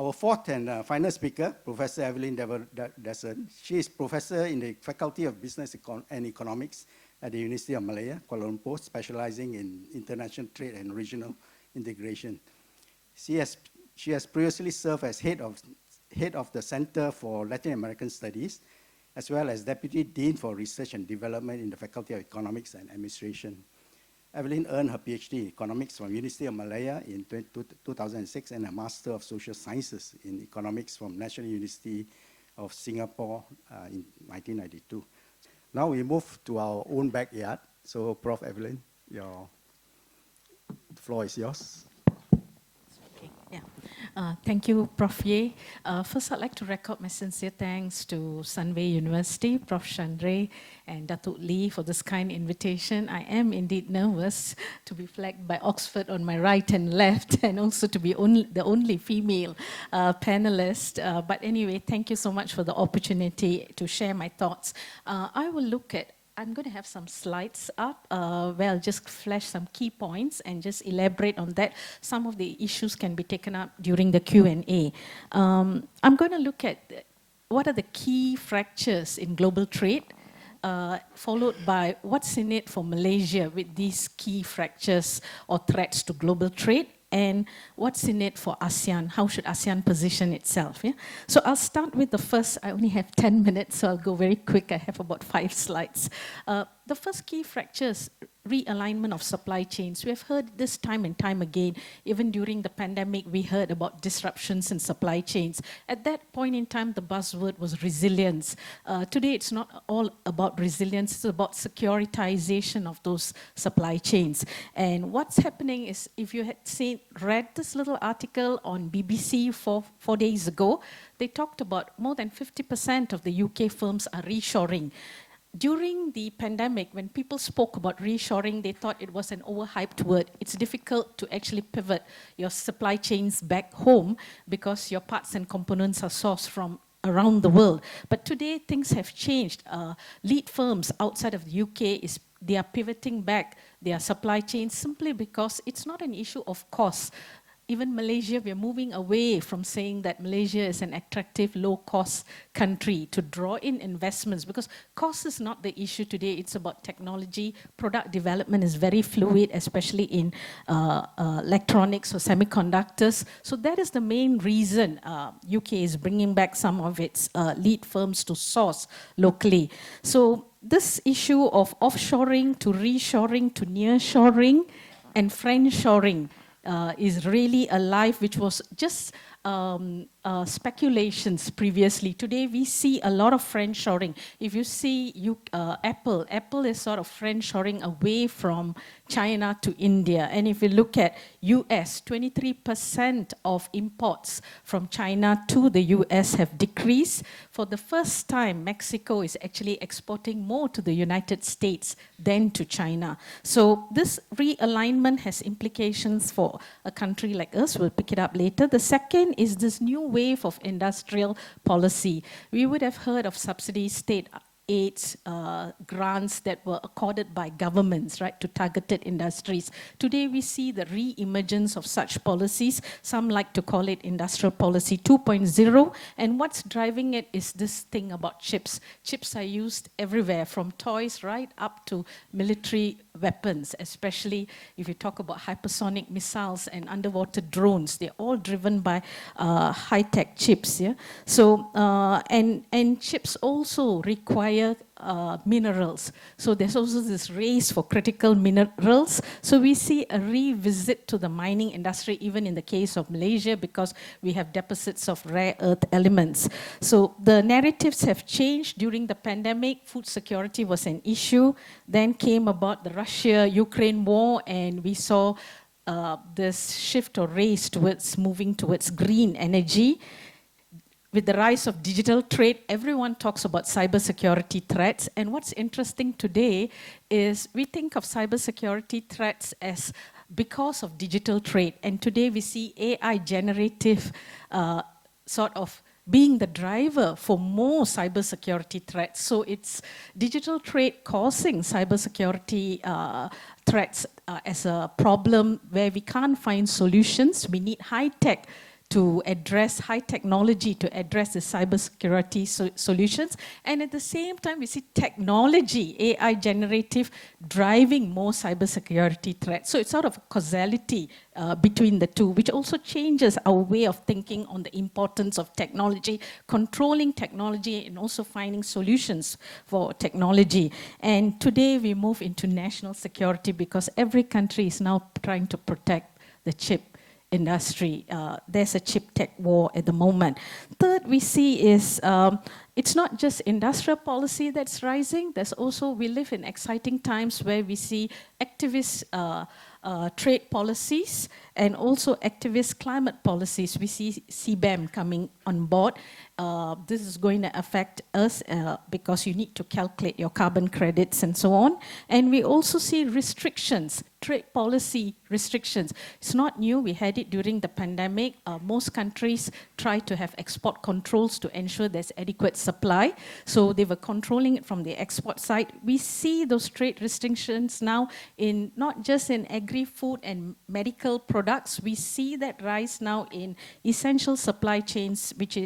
Our fourth and final speaker, Professor Evelyn Devadason. She is professor in the Faculty of Business and Economics at the University of Malaya, Kuala Lumpur, specializing in international trade and regional integration. She has previously served as head of the Center for Latin American Studies, as well as Deputy Dean for Research and Development in the Faculty of Economics and Administration. Evelyn earned her PhD in Economics from University of Malaya in 2006 and a Master of Social Sciences in Economics from National University of Singapore in 1992. Now we move to our own backyard. So Prof. Evelyn, the floor is yours. Okay. Yeah. Thank you, Prof. Ye. First, I'd like to record my sincere thanks to Sunway University, Prof. Chandray, and Dato Lee for this kind invitation. I am indeed nervous to be flagged by Oxford on my right and left, and also to be the only female panelist. But anyway, thank you so much for the opportunity to share my thoughts. I'm going to have some slides up where I'll just flash some key points and just elaborate on that. Some of the issues can be taken up during the Q&A. I'm going to look at what are the key fractures in global trade, followed by what's in it for Malaysia with these key fractures or threats to global trade, and what's in it for ASEAN. How should ASEAN position itself? Yeah? So I'll start with the first. I only have 10 minutes, so I'll go very quick. I have about 5 slides. The first key fractures, realignment of supply chains. We have heard this time and time again. Even during the pandemic, we heard about disruptions in supply chains. At that point in time, the buzzword was resilience. Today, it's not all about resilience. It's about securitization of those supply chains. And what's happening is, if you had read this little article on BBC 4 days ago, they talked about more than 50% of the UK firms are reshoring. During the pandemic, when people spoke about reshoring, they thought it was an overhyped word. It's difficult to actually pivot your supply chains back home because your parts and components are sourced from around the world. But today, things have changed. Lead firms outside of the UK, they are pivoting back their supply chains simply because it's not an issue of cost. Even Malaysia, we're moving away from saying that Malaysia is an attractive, low-cost country to draw in investments, because cost is not the issue today. It's about technology. Product development is very fluid, especially in electronics or semiconductors. So that is the main reason UK is bringing back some of its lead firms to source locally. So this issue of offshoring to reshoring to nearshoring and friendshoring is really alive, which was just speculations previously. Today we see a lot of friendshoring. If you see Apple is sort of friendshoring away from China to India. And if you look at US, 23% of imports from China to the US have decreased. For the first time, Mexico is actually exporting more to the United States than to China. So this realignment has implications for a country like us. We'll pick it up later. The second is this new wave of industrial policy. We would have heard of subsidy state aids, grants that were accorded by governments, right, to targeted industries. Today we see the re-emergence of such policies. Some like to call it Industrial Policy 2.0, and what's driving it is this thing about chips. Chips are used everywhere, from toys right up to military weapons, especially if you talk about hypersonic missiles and underwater drones. They're all driven by high-tech chips. Yeah? So, and chips also require minerals. So there's also this race for critical minerals. So we see a revisit to the mining industry, even in the case of Malaysia, because we have deficits of rare earth elements. So the narratives have changed during the pandemic. Food security was an issue. Then came about the Russia-Ukraine war, and we saw this shift or race towards moving towards green energy. With the rise of digital trade, everyone talks about cybersecurity threats. And what's interesting today is we think of cybersecurity threats as because of digital trade. And today we see AI generative sort of being the driver for more cybersecurity threats. So it's digital trade causing cybersecurity threats as a problem where we can't find solutions. We need high-tech to address high technology, to address the cybersecurity solutions. And at the same time, we see technology, AI generative, driving more cybersecurity threats. So it's sort of a causality between the two, which also changes our way of thinking on the importance of technology, controlling technology, and also finding solutions for technology. And today we move into national security because every country is now trying to protect the chip industry. There's a chip tech war at the moment. Third, we see is it's not just industrial policy that's rising. There's also, we live in exciting times where we see activist trade policies and also activist climate policies. We see CBAM coming on board. This is going to affect us because you need to calculate your carbon credits and so on. And we also see restrictions, trade policy restrictions. It's not new, we had it during the pandemic. Most countries try to have export controls to ensure there's adequate supply. So they were controlling it from the export side. We see those trade restrictions now in not just in agri-food and medical products. We see that rise now in essential supply chains, which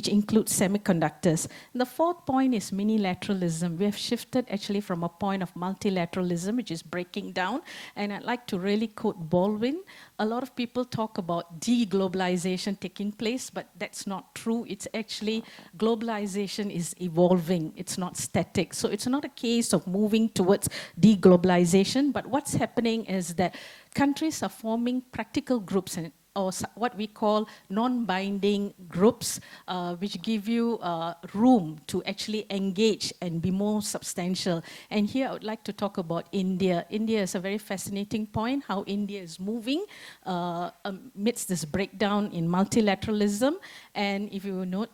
include semiconductors. And the fourth point is minilateralism. We have shifted actually from a point of multilateralism, which is breaking down. And I'd like to really quote Baldwin. A lot of people talk about deglobalization taking place, but that's not true. It's actually, globalization is evolving. It's not static. So it's not a case of moving towards deglobalization, but what's happening is that countries are forming practical groups or what we call non-binding groups, which give you room to actually engage and be more substantial. And here I would like to talk about India. India is a very fascinating point, how India is moving amidst this breakdown in multilateralism. And if you note,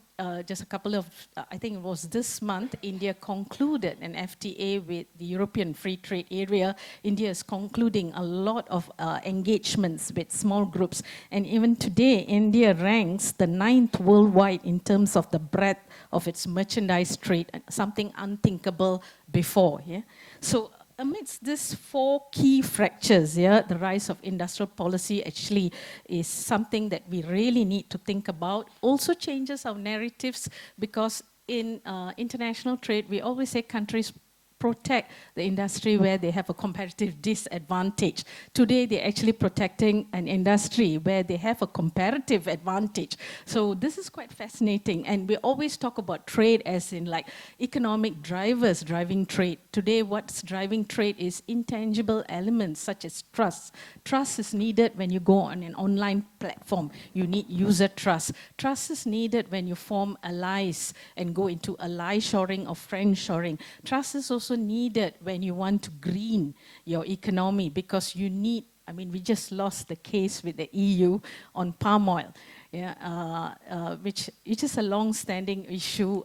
just a couple of, I think it was this month, India concluded an FTA with the European Free Trade Area. India is concluding a lot of engagements with small groups. And even today, India ranks the 9th worldwide in terms of the breadth of its merchandise trade, something unthinkable before. Yeah? So amidst these four key fractures, yeah, the rise of industrial policy actually is something that we really need to think about. Also changes our narratives because in international trade, we always say countries protect the industry where they have a competitive disadvantage. Today, they're actually protecting an industry where they have a comparative advantage. So this is quite fascinating. And we always talk about trade as in like economic drivers driving trade. Today, what's driving trade is intangible elements such as trust. Trust is needed when you go on an online platform. You need user trust. Trust is needed when you form allies and go into ally shoring or friend shoring. Trust is also needed when you want to green your economy because you need, I mean, we just lost the case with the EU on palm oil, yeah, which is a long-standing issue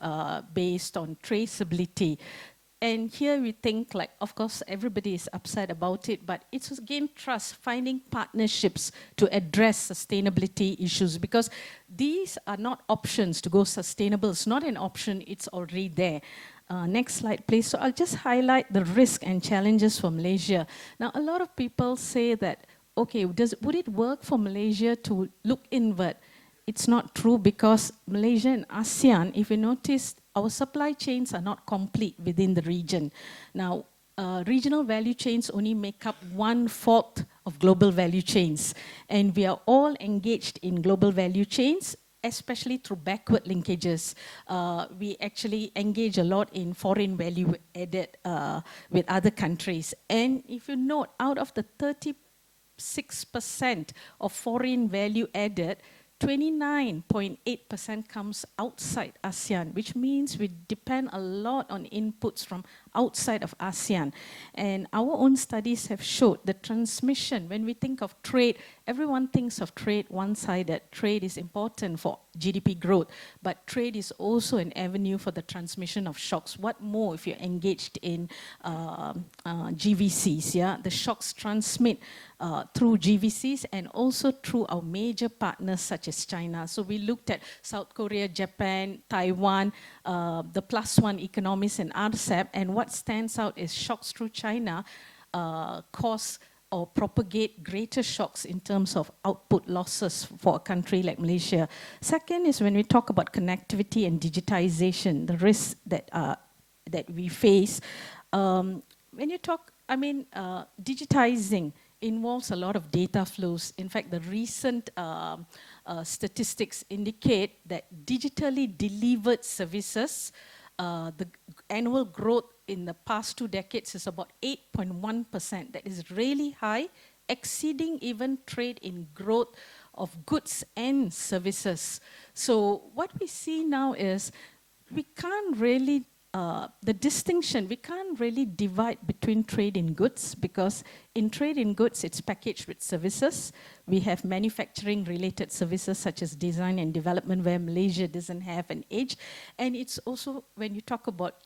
based on traceability. And here we think like, of course, everybody is upset about it, but it's again trust, finding partnerships to address sustainability issues because these are not options to go sustainable. It's not an option, it's already there. Next slide, please. So I'll just highlight the risk and challenges for Malaysia. Now, a lot of people say that, okay, would it work for Malaysia to look inward? It's not true because Malaysia and ASEAN, if you notice, our supply chains are not complete within the region. Now, regional value chains only make up 1/4 of global value chains. And we are all engaged in global value chains, especially through backward linkages. We actually engage a lot in foreign value added with other countries. And if you note, out of the 36% of foreign value added, 29.8% comes outside ASEAN, which means we depend a lot on inputs from outside of ASEAN. And our own studies have showed the transmission, when we think of trade, everyone thinks of trade one-sided. Trade is important for GDP growth, but trade is also an avenue for the transmission of shocks. What more if you're engaged in GVCs, yeah? The shocks transmit through GVCs and also through our major partners such as China. So we looked at South Korea, Japan, Taiwan, the +1 economies and RCEP, and what stands out is shocks through China cause or propagate greater shocks in terms of output losses for a country like Malaysia. Second is when we talk about connectivity and digitization, the risks that we face. When you talk, digitizing involves a lot of data flows. In fact, the recent statistics indicate that digitally delivered services, the annual growth in the past 2 decades is about 8.1%. That is really high, exceeding even trade in growth of goods and services. So what we see now is we can't really we can't really divide between trade in goods, because in trade in goods, it's packaged with services. We have manufacturing related services such as design and development, where Malaysia doesn't have an edge. And it's also, when you talk about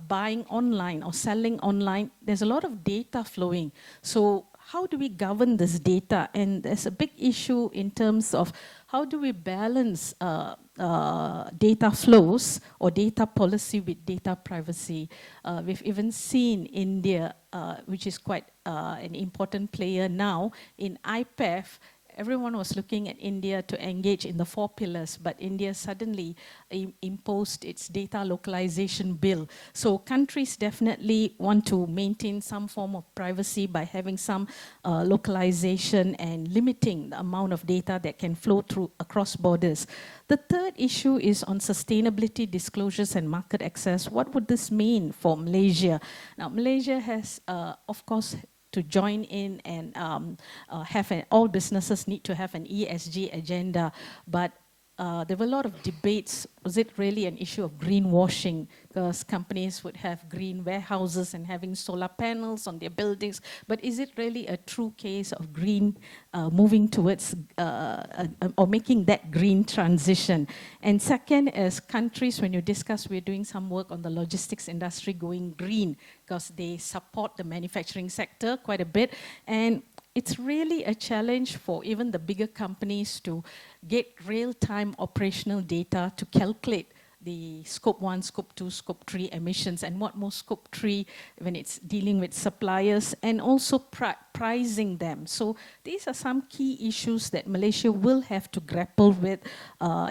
buying online or selling online, there's a lot of data flowing. So how do we govern this data? And there's a big issue in terms of how do we balance data flows or data policy with data privacy. We've even seen India, which is quite an important player now, in IPEF. Everyone was looking at India to engage in the 4 pillars, but India suddenly imposed its data localization bill. So countries definitely want to maintain some form of privacy by having some localization and limiting the amount of data that can flow through across borders. The third issue is on sustainability, disclosures, and market access. What would this mean for Malaysia? Now, Malaysia has, of course, to join in and all businesses need to have an ESG agenda, but there were a lot of debates. Was it really an issue of greenwashing? Because companies would have green warehouses and having solar panels on their buildings, but is it really a true case of green moving towards or making that green transition? And second is countries, when you discuss, we're doing some work on the logistics industry going green, because they support the manufacturing sector quite a bit. And it's really a challenge for even the bigger companies to get real-time operational data to calculate the scope 1, scope 2, scope 3 emissions, and what more scope 3 when it's dealing with suppliers, and also pricing them. So these are some key issues that Malaysia will have to grapple with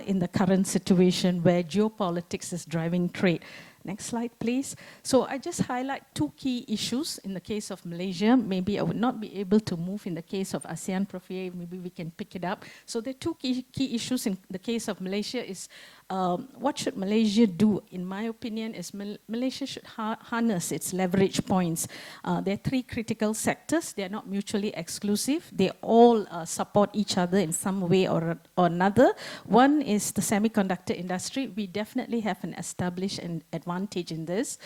in the current situation where geopolitics is driving trade. Next slide, please. So I just highlight 2 key issues in the case of Malaysia. Maybe I would not be able to move in the case of ASEAN, Prof. Maybe we can pick it up. So the 2 key issues in the case of Malaysia is what should Malaysia do? In my opinion, is Malaysia should harness its leverage points. There are 3 critical sectors. They are not mutually exclusive. They all support each other in some way or another. One is the semiconductor industry. We definitely have an established advantage in this.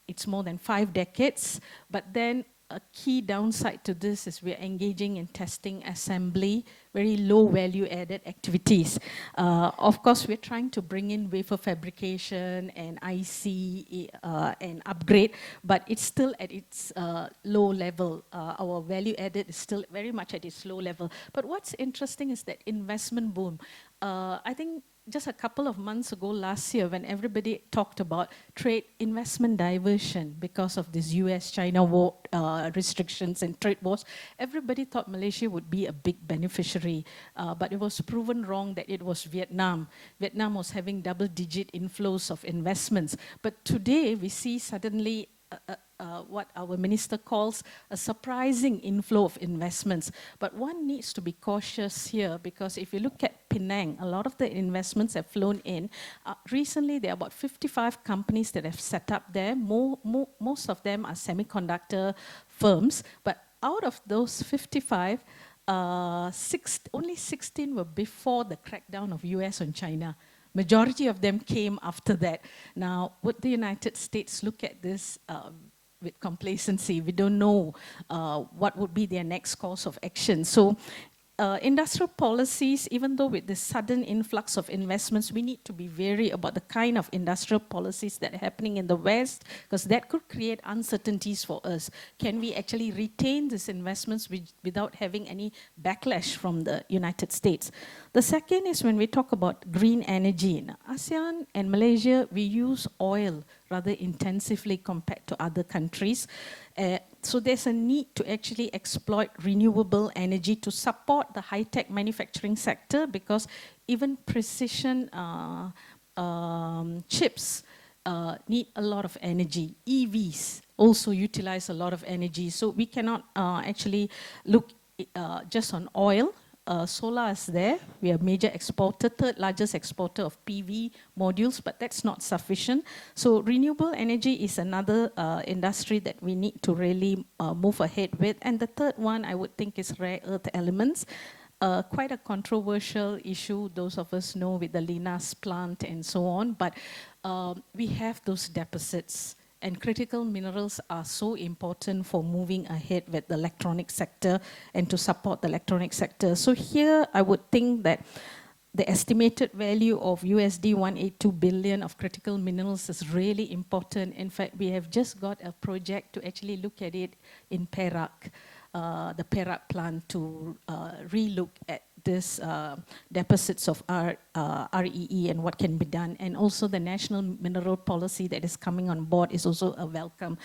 It's more than 5 decades, but then a key downside to this is we're engaging in testing, assembly, very low value added activities. Of course, we're trying to bring in wafer fabrication and IC and upgrade, but it's still at its low level. Our value added is still very much at its low level. But what's interesting is that investment boom. I think just a couple of months ago, last year, when everybody talked about trade investment diversion because of this US-China war restrictions and trade wars, everybody thought Malaysia would be a big beneficiary. But it was proven wrong that it was Vietnam. Vietnam was having double-digit inflows of investments. But today, we see suddenly what our minister calls a surprising inflow of investments. But one needs to be cautious here, because if you look at Penang, a lot of the investments have flown in. Recently, there are about 55 companies that have set up there. Most of them are semiconductor firms, but out of those 55, only 16 were before the crackdown of US on China. Majority of them came after that. Now, would the United States look at this with complacency? We don't know what would be their next course of action. So industrial policies, even though with this sudden influx of investments, we need to be wary about the kind of industrial policies that are happening in the West, because that could create uncertainties for us. Can we actually retain these investments without having any backlash from the United States? The second is when we talk about green energy. In ASEAN and Malaysia, we use oil rather intensively compared to other countries. So there's a need to actually exploit renewable energy to support the high-tech manufacturing sector, because even precision chips need a lot of energy. EVs also utilize a lot of energy. So we cannot actually look just on oil. Solar is there. We are major exporter, third largest exporter of PV modules, but that's not sufficient. So renewable energy is another industry that we need to really move ahead with. And the third one I would think is rare earth elements. Quite a controversial issue, those of us know, with the Linas plant and so on, but we have those deficits. And critical minerals are so important for moving ahead with the electronic sector and to support the electronic sector. So here I would think that the estimated value of USD 182 billion of critical minerals is really important. In fact, we have just got a project to actually look at it in Perak, the Perak plant, to relook at this deficits of REE and what can be done. And also the national mineral policy that is coming on board is also a welcome.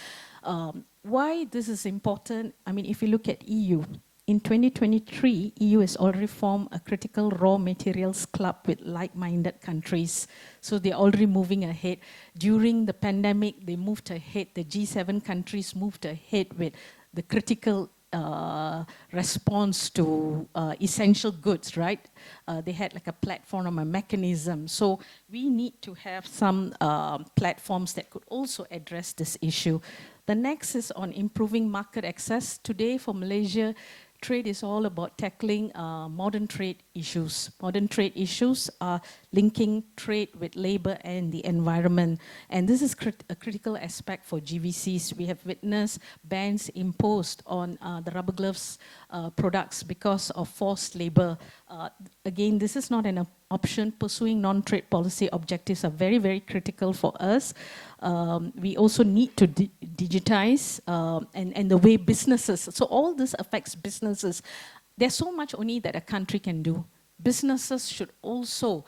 Why this is important? I mean, if you look at EU, in 2023, EU has already formed a critical raw materials club with like-minded countries. So they're already moving ahead. During the pandemic, they moved ahead. The G7 countries moved ahead with the critical response to essential goods, right? They had like a platform or a mechanism. So we need to have some platforms that could also address this issue. The next is on improving market access. Today for Malaysia, trade is all about tackling modern trade issues. Modern trade issues are linking trade with labor and the environment. And this is a critical aspect for GVCs. We have witnessed bans imposed on the rubber gloves products because of forced labor. Again, this is not an option. Pursuing non-trade policy objectives are very, very critical for us. We also need to digitize and the way businesses, so all this affects businesses. There's so much only that a country can do. Businesses should also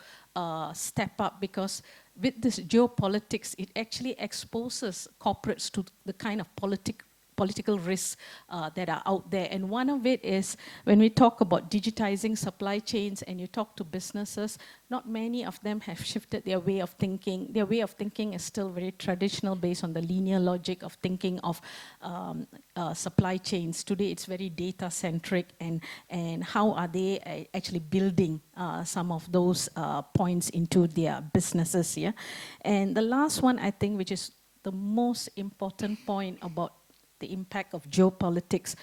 step up, because with this geopolitics, it actually exposes corporates to the kind of political risks that are out there. And one of it is when we talk about digitizing supply chains and you talk to businesses, not many of them have shifted their way of thinking. Their way of thinking is still very traditional, based on the linear logic of thinking of supply chains. Today it's very data-centric, and how are they actually building some of those points into their businesses here. And the last one, I think, which is the most important point about the impact of geopolitics.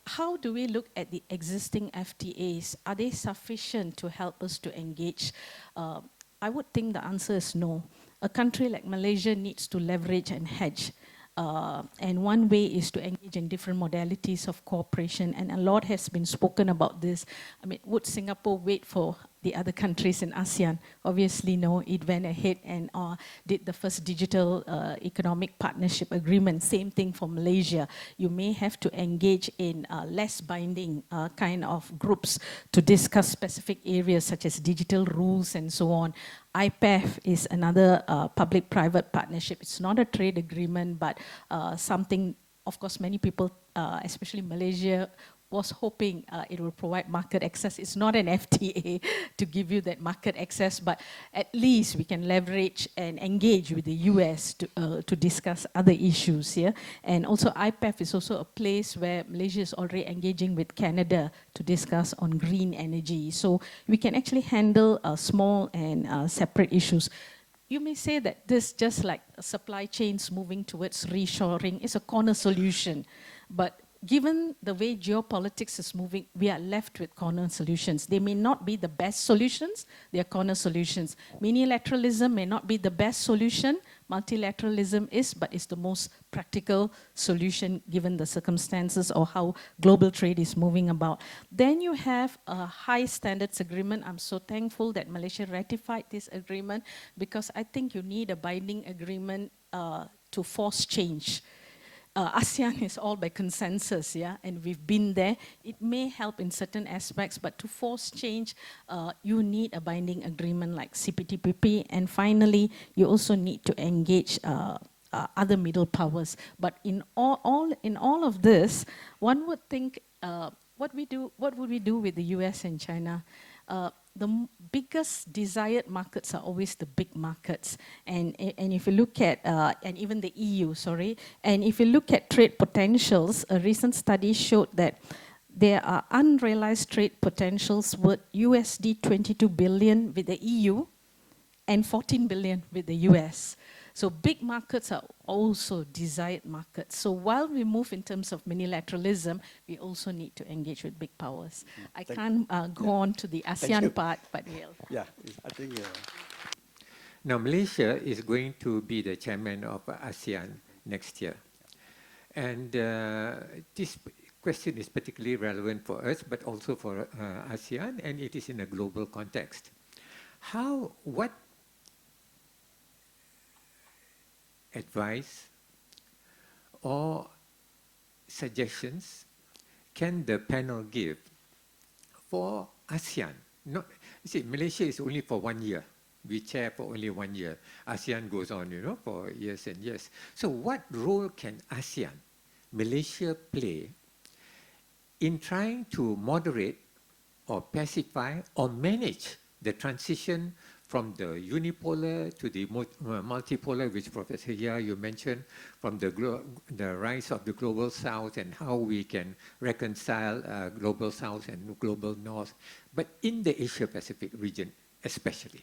How do we look at the existing FTAs? Are they sufficient to help us to engage? I would think the answer is no. A country like Malaysia needs to leverage and hedge. And one way is to engage in different modalities of cooperation, and a lot has been spoken about this. I mean, would Singapore wait for the other countries in ASEAN? Obviously no, it went ahead and did the first digital economic partnership agreement. Same thing for Malaysia. You may have to engage in less binding kind of groups to discuss specific areas such as digital rules and so on. IPEF is another public-private partnership. It's not a trade agreement, but something, of course, many people, especially Malaysia, was hoping it will provide market access. It's not an FTA to give you that market access, but at least we can leverage and engage with the US to discuss other issues here. And also IPEF is also a place where Malaysia is already engaging with Canada to discuss on green energy. So we can actually handle small and separate issues. You may say that this, just like supply chains moving towards reshoring, is a corner solution, but given the way geopolitics is moving, we are left with corner solutions. They may not be the best solutions, they are corner solutions. Unilateralism may not be the best solution, multilateralism is, but it's the most practical solution given the circumstances or how global trade is moving about. Then you have a high standards agreement. I'm so thankful that Malaysia ratified this agreement, because I think you need a binding agreement to force change. ASEAN is all by consensus, yeah, and we've been there. It may help in certain aspects, but to force change, you need a binding agreement like CPTPP, and finally, you also need to engage other middle powers. But in all of this, one would think, what would we do with the US and China? The biggest desired markets are always the big markets. And if you look at, and even the EU, sorry, and if you look at trade potentials, a recent study showed that there are unrealized trade potentials worth USD 22 billion with the EU and 14 billion with the US. So big markets are also desired markets. So while we move in terms of unilateralism, we also need to engage with big powers. I can't go on to the ASEAN part, but we'll. Yeah, I think. Now, Malaysia is going to be the chairman of ASEAN next year. And this question is particularly relevant for us, but also for ASEAN, and it is in a global context. What advice or suggestions can the panel give for ASEAN? You see, Malaysia is only for 1 year. We chair for only 1 year. ASEAN goes on, for years and years. So what role can ASEAN, Malaysia play in trying to moderate or pacify or manage the transition from the unipolar to the multipolar, which Professor Cheah, you mentioned, from the rise of the global south and how we can reconcile global south and global north. But in the Asia-Pacific region especially,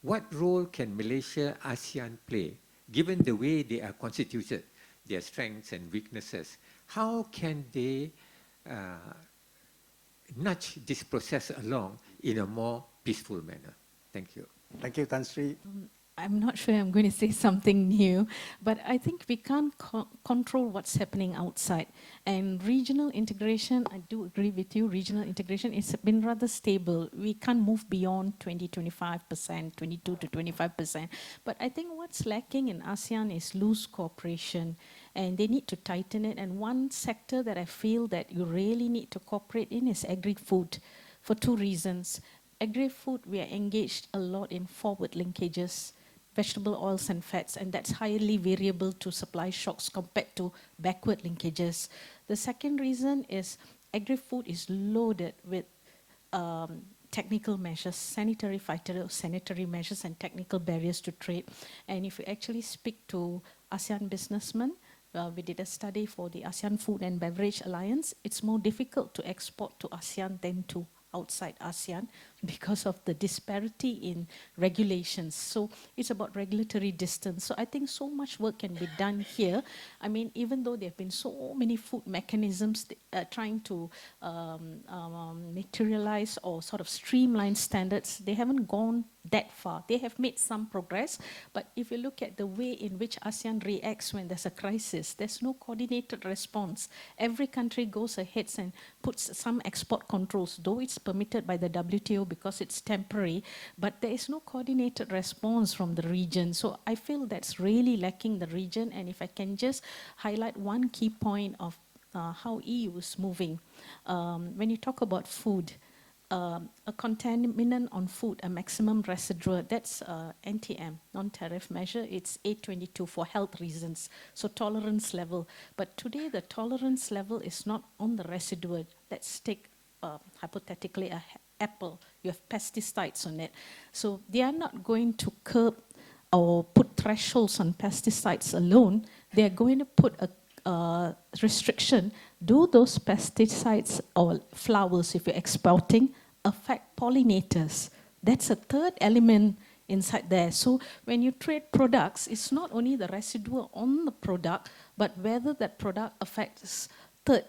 what role can Malaysia, ASEAN play, given the way they are constituted, their strengths and weaknesses? How can they nudge this process along in a more peaceful manner? Thank you. Thank you, Tan Sri. I'm not sure I'm going to say something new, but I think we can't control what's happening outside. And regional integration, I do agree with you, regional integration has been rather stable. We can't move beyond 20-25%, 22 to 25%. But I think what's lacking in ASEAN is loose cooperation, and they need to tighten it. And one sector that I feel that you really need to cooperate in is agri-food, for two reasons. Agri-food, we are engaged a lot in forward linkages, vegetable oils and fats, and that's highly variable to supply shocks compared to backward linkages. The second reason is agri-food is loaded with technical measures, sanitary measures and technical barriers to trade. And if you actually speak to ASEAN businessmen, we did a study for the ASEAN Food and Beverage Alliance, it's more difficult to export to ASEAN than to outside ASEAN because of the disparity in regulations. So it's about regulatory distance. So I think so much work can be done here. I mean, even though there have been so many food mechanisms trying to materialize or sort of streamline standards, they haven't gone that far. They have made some progress, but if you look at the way in which ASEAN reacts when there's a crisis, there's no coordinated response. Every country goes ahead and puts some export controls, though it's permitted by the WTO because it's temporary, but there is no coordinated response from the region. So I feel that's really lacking the region. And if I can just highlight one key point of how EU is moving. When you talk about food, a contaminant on food, a maximum residue, that's NTM, non-tariff measure. It's 822 for health reasons, so tolerance level. But today the tolerance level is not on the residue. Let's take hypothetically an apple. You have pesticides on it. So they are not going to curb or put thresholds on pesticides alone. They are going to put a restriction. Do those pesticides or flowers, if you're exporting, affect pollinators? That's a third element inside there. So when you trade products, it's not only the residue on the product, but whether that product affects third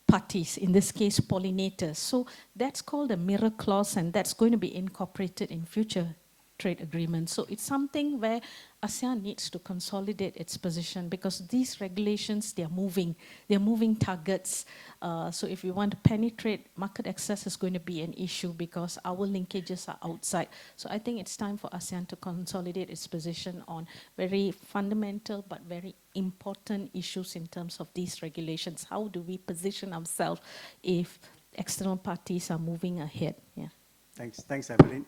parties, in this case pollinators. So that's called a mirror clause, and that's going to be incorporated in future trade agreements. So it's something where ASEAN needs to consolidate its position, because these regulations, they're moving targets. So if we want to penetrate, market access is going to be an issue because our linkages are outside. So I think it's time for ASEAN to consolidate its position on very fundamental but very important issues in terms of these regulations. How do we position ourselves if external parties are moving ahead? Yeah. Thanks, Evelyn.